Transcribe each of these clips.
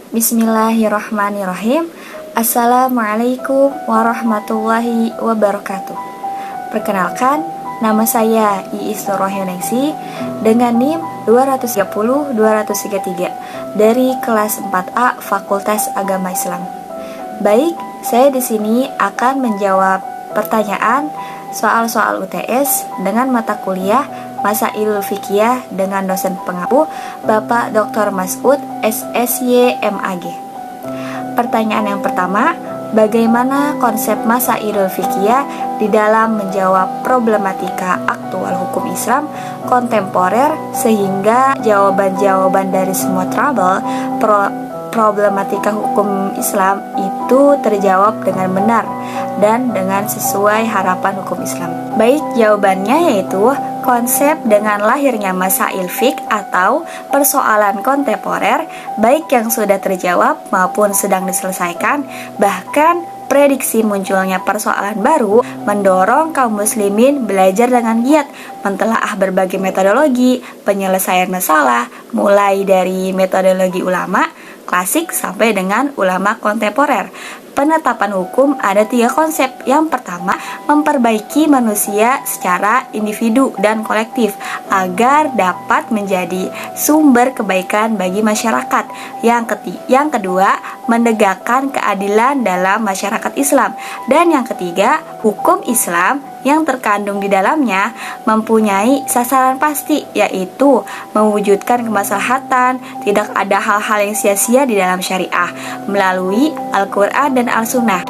Bismillahirrahmanirrahim. Assalamualaikum warahmatullahi wabarakatuh. Perkenalkan, nama saya Iis Nurwahyuningsi dengan NIM 230-233 dari kelas 4A Fakultas Agama Islam. Baik, saya di sini akan menjawab pertanyaan soal-soal UTS dengan mata kuliah Masailul Fiqhiyah dengan dosen pengampu Bapak Dr. Mas'ud SSY MAG. Pertanyaan yang pertama, bagaimana konsep Masailul Fiqhiyah di dalam menjawab problematika aktual hukum Islam kontemporer sehingga jawaban-jawaban dari semua problematika hukum Islam itu terjawab dengan benar dan dengan sesuai harapan hukum Islam. Baik, jawabannya yaitu konsep dengan lahirnya masail fiqh atau persoalan kontemporer, baik yang sudah terjawab maupun sedang diselesaikan, bahkan prediksi munculnya persoalan baru mendorong kaum muslimin belajar dengan giat mentelaah berbagai metodologi penyelesaian masalah, mulai dari metodologi ulama klasik sampai dengan ulama kontemporer. Penetapan hukum ada 3 konsep. Yang pertama, memperbaiki manusia secara individu dan kolektif agar dapat menjadi sumber kebaikan bagi masyarakat. Yang kedua, menegakkan keadilan dalam masyarakat Islam. Dan yang ketiga, hukum Islam yang terkandung di dalamnya mempunyai sasaran pasti, yaitu mewujudkan kemaslahatan, tidak ada hal-hal yang sia-sia di dalam syariah melalui Al-Quran dan Al-Sunnah,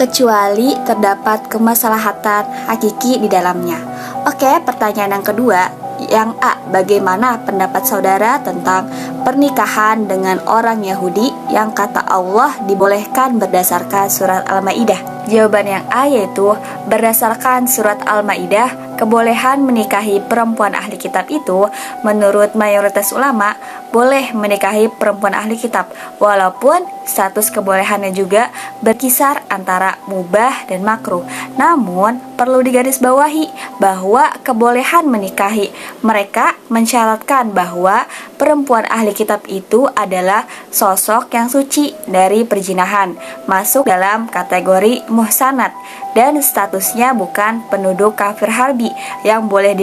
kecuali terdapat kemaslahatan hakiki di dalamnya. Oke, pertanyaan yang kedua, yang A, bagaimana pendapat saudara tentang pernikahan dengan orang Yahudi yang kata Allah dibolehkan berdasarkan surat Al-Maidah? Jawaban yang A yaitu berdasarkan surat Al-Maidah, kebolehan menikahi perempuan ahli kitab itu menurut mayoritas ulama boleh menikahi perempuan ahli kitab, walaupun status kebolehannya juga berkisar antara mubah dan makruh. Namun perlu digarisbawahi bahwa kebolehan menikahi mereka mensyaratkan bahwa perempuan ahli kitab itu adalah sosok yang suci dari perzinahan, masuk dalam kategori muhsanat, dan statusnya bukan penduduk kafir harbi yang boleh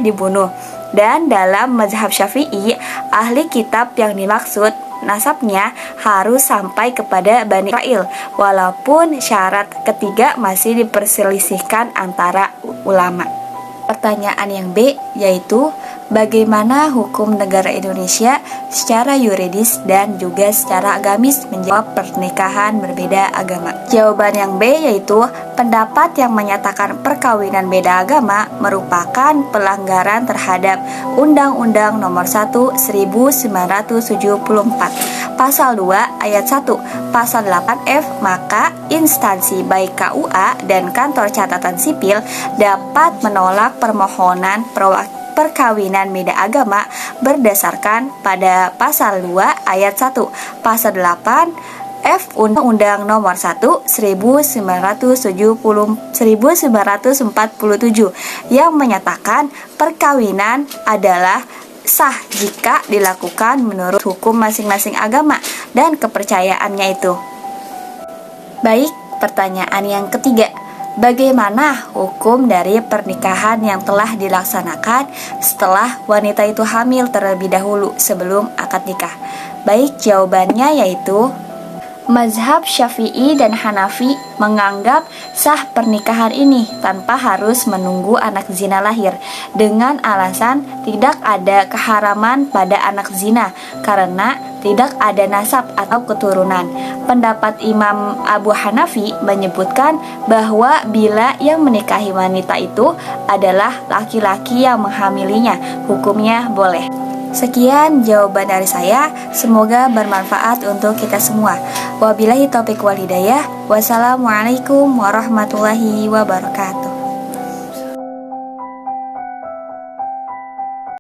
dibunuh. Dan dalam mazhab Syafi'i, ahli kitab yang dimaksud nasabnya harus sampai kepada Bani Israil, walaupun syarat ketiga masih diperselisihkan antara ulama. Pertanyaan yang B yaitu bagaimana hukum negara Indonesia secara yuridis dan juga secara agamis menjawab pernikahan berbeda agama? Jawaban yang B yaitu pendapat yang menyatakan perkawinan beda agama merupakan pelanggaran terhadap Undang-Undang Nomor 1 1974 Pasal 2 Ayat 1 Pasal 8F, maka instansi baik KUA dan kantor catatan sipil dapat menolak permohonan perkawinan beda agama berdasarkan pada Pasal 2 Ayat 1 Pasal 8 F Undang-Undang Nomor 1 1947 yang menyatakan perkawinan adalah sah jika dilakukan menurut hukum masing-masing agama dan kepercayaannya itu. Baik, pertanyaan yang ketiga, bagaimana hukum dari pernikahan yang telah dilaksanakan setelah wanita itu hamil terlebih dahulu sebelum akad nikah? Baik, jawabannya yaitu mazhab Syafi'i dan Hanafi menganggap sah pernikahan ini tanpa harus menunggu anak zina lahir, dengan alasan tidak ada keharaman pada anak zina karena tidak ada nasab atau keturunan. Pendapat Imam Abu Hanafi menyebutkan bahwa bila yang menikahi wanita itu adalah laki-laki yang menghamilinya, hukumnya boleh. Sekian jawaban dari saya, semoga bermanfaat untuk kita semua. Wabillahi taufiq wal hidayah. Wassalamualaikum warahmatullahi wabarakatuh.